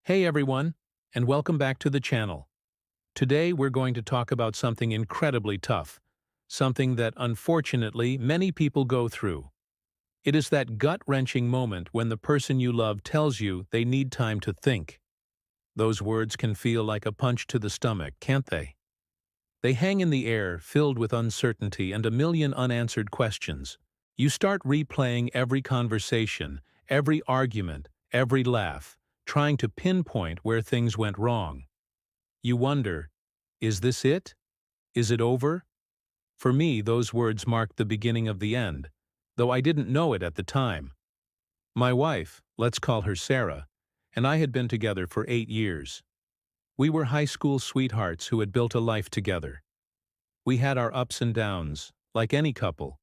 Hey everyone, and welcome back to the channel. Today we're going to talk about something incredibly tough, something that unfortunately many people go through. It is that gut-wrenching moment when the person you love tells you they need time to think. Those words can feel like a punch to the stomach, can't they? They hang in the air, filled with uncertainty and a million unanswered questions. You start replaying every conversation, every argument, every laugh, trying to pinpoint where things went wrong. You wonder, is this it? Is it over? For me, those words marked the beginning of the end, though I didn't know it at the time. My wife, let's call her Sarah, and I had been together for 8 years. We were high school sweethearts who had built a life together. We had our ups and downs, like any couple,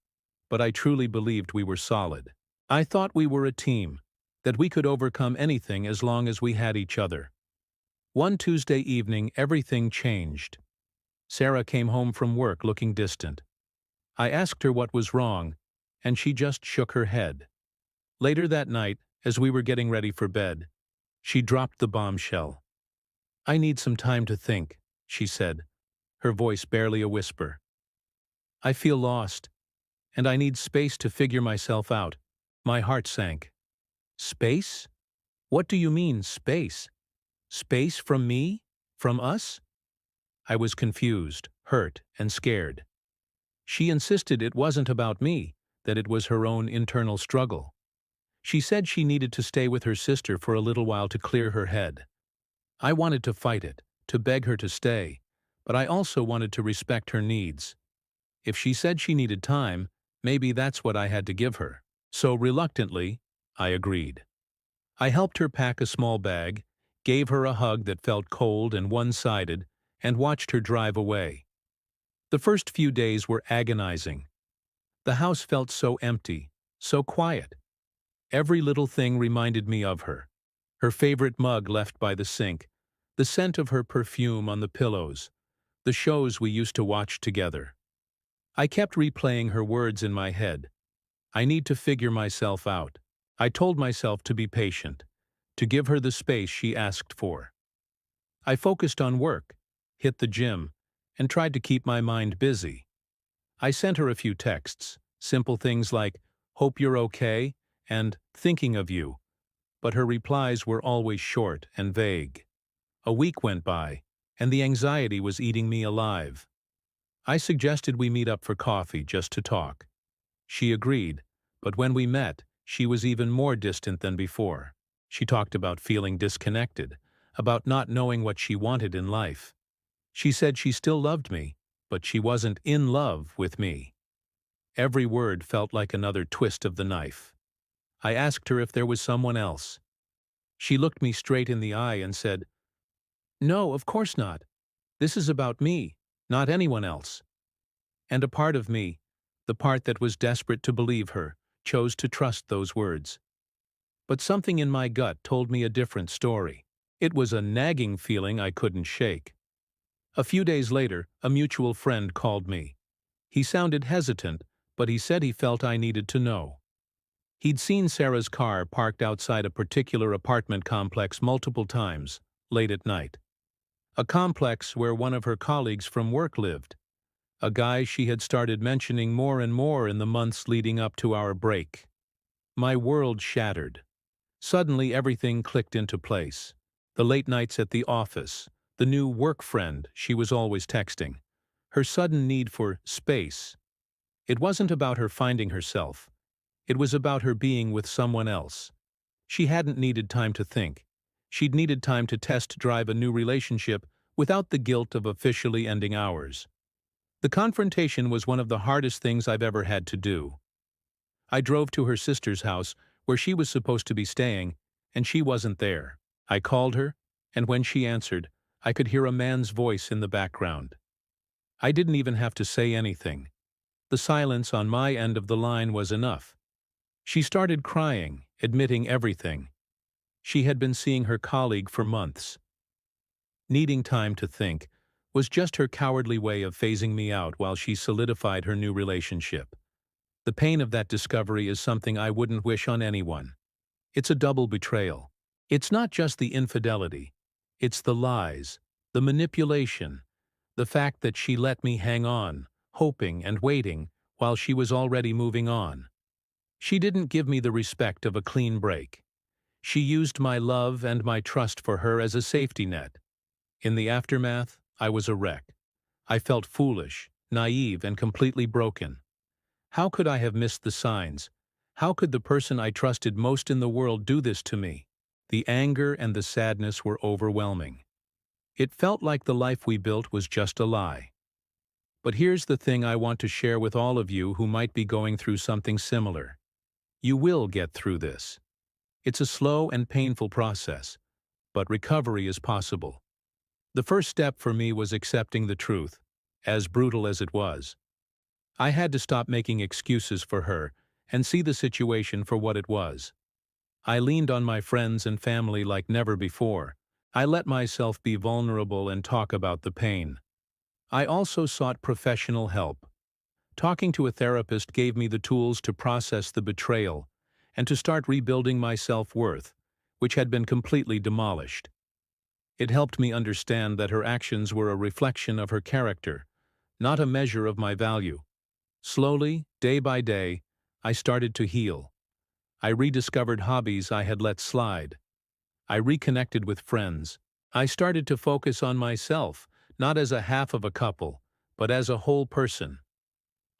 but I truly believed we were solid. I thought we were a team, that we could overcome anything as long as we had each other. One Tuesday evening, everything changed. Sarah came home from work looking distant. I asked her what was wrong, and she just shook her head. Later that night, as we were getting ready for bed, she dropped the bombshell. "I need some time to think," she said, her voice barely a whisper. "I feel lost, and I need space to figure myself out." My heart sank. Space? What do you mean, space? Space from me? From us? I was confused, hurt, and scared. She insisted it wasn't about me, that it was her own internal struggle. She said she needed to stay with her sister for a little while to clear her head. I wanted to fight it, to beg her to stay, but I also wanted to respect her needs. If she said she needed time, maybe that's what I had to give her. So reluctantly, I agreed. I helped her pack a small bag, gave her a hug that felt cold and one-sided, and watched her drive away. The first few days were agonizing. The house felt so empty, so quiet. Every little thing reminded me of her. Her favorite mug left by the sink, the scent of her perfume on the pillows, the shows we used to watch together. I kept replaying her words in my head. I need to figure myself out. I told myself to be patient, to give her the space she asked for. I focused on work, hit the gym, and tried to keep my mind busy. I sent her a few texts, simple things like, "Hope you're okay," and "Thinking of you," but her replies were always short and vague. A week went by, and the anxiety was eating me alive. I suggested we meet up for coffee just to talk. She agreed, but when we met, she was even more distant than before. She talked about feeling disconnected, about not knowing what she wanted in life. She said she still loved me, but she wasn't in love with me. Every word felt like another twist of the knife. I asked her if there was someone else. She looked me straight in the eye and said, "No, of course not. This is about me, not anyone else." And a part of me, the part that was desperate to believe her, chose to trust those words. But something in my gut told me a different story. It was a nagging feeling I couldn't shake. A few days later, a mutual friend called me. He sounded hesitant, but he said he felt I needed to know. He'd seen Sarah's car parked outside a particular apartment complex multiple times, late at night. A complex where one of her colleagues from work lived. A guy she had started mentioning more and more in the months leading up to our break. My world shattered. Suddenly everything clicked into place. The late nights at the office, the new work friend she was always texting, her sudden need for space. It wasn't about her finding herself. It was about her being with someone else. She hadn't needed time to think. She'd needed time to test drive a new relationship without the guilt of officially ending ours. The confrontation was one of the hardest things I've ever had to do. I drove to her sister's house, where she was supposed to be staying, and she wasn't there. I called her, and when she answered, I could hear a man's voice in the background. I didn't even have to say anything. The silence on my end of the line was enough. She started crying, admitting everything. She had been seeing her colleague for months. Needing time to think was just her cowardly way of phasing me out while she solidified her new relationship. The pain of that discovery is something I wouldn't wish on anyone. It's a double betrayal. It's not just the infidelity. It's the lies, the manipulation, the fact that she let me hang on, hoping and waiting, while she was already moving on. She didn't give me the respect of a clean break. She used my love and my trust for her as a safety net. In the aftermath, I was a wreck. I felt foolish, naive, and completely broken. How could I have missed the signs? How could the person I trusted most in the world do this to me? The anger and the sadness were overwhelming. It felt like the life we built was just a lie. But here's the thing I want to share with all of you who might be going through something similar. You will get through this. It's a slow and painful process, but recovery is possible. The first step for me was accepting the truth, as brutal as it was. I had to stop making excuses for her and see the situation for what it was. I leaned on my friends and family like never before. I let myself be vulnerable and talk about the pain. I also sought professional help. Talking to a therapist gave me the tools to process the betrayal and to start rebuilding my self-worth, which had been completely demolished. It helped me understand that her actions were a reflection of her character, not a measure of my value. Slowly, day by day, I started to heal. I rediscovered hobbies I had let slide. I reconnected with friends. I started to focus on myself, not as a half of a couple, but as a whole person.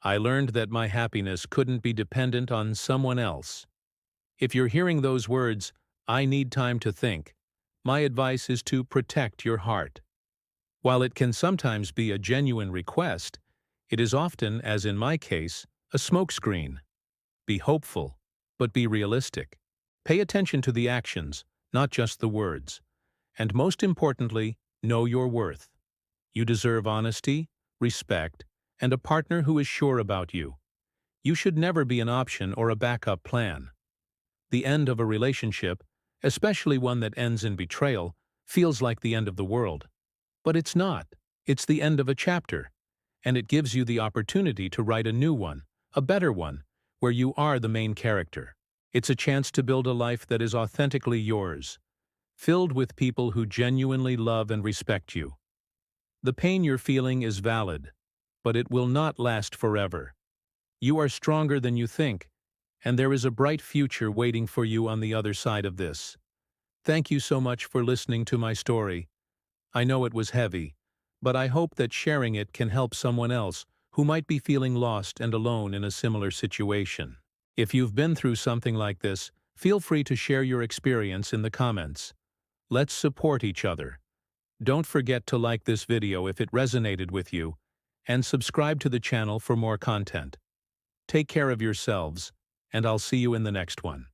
I learned that my happiness couldn't be dependent on someone else. If you're hearing those words, "I need time to think," my advice is to protect your heart. While it can sometimes be a genuine request, it is often, as in my case, a smokescreen. Be hopeful, but be realistic. Pay attention to the actions, not just the words. And most importantly, know your worth. You deserve honesty, respect, and a partner who is sure about you. You should never be an option or a backup plan. The end of a relationship, especially one that ends in betrayal, feels like the end of the world. But it's not. It's the end of a chapter, and it gives you the opportunity to write a new one, a better one, where you are the main character. It's a chance to build a life that is authentically yours, filled with people who genuinely love and respect you. The pain you're feeling is valid, but it will not last forever. You are stronger than you think, and there is a bright future waiting for you on the other side of this. Thank you so much for listening to my story. I know it was heavy, but I hope that sharing it can help someone else who might be feeling lost and alone in a similar situation. If you've been through something like this, feel free to share your experience in the comments. Let's support each other. Don't forget to like this video if it resonated with you, and subscribe to the channel for more content. Take care of yourselves, and I'll see you in the next one.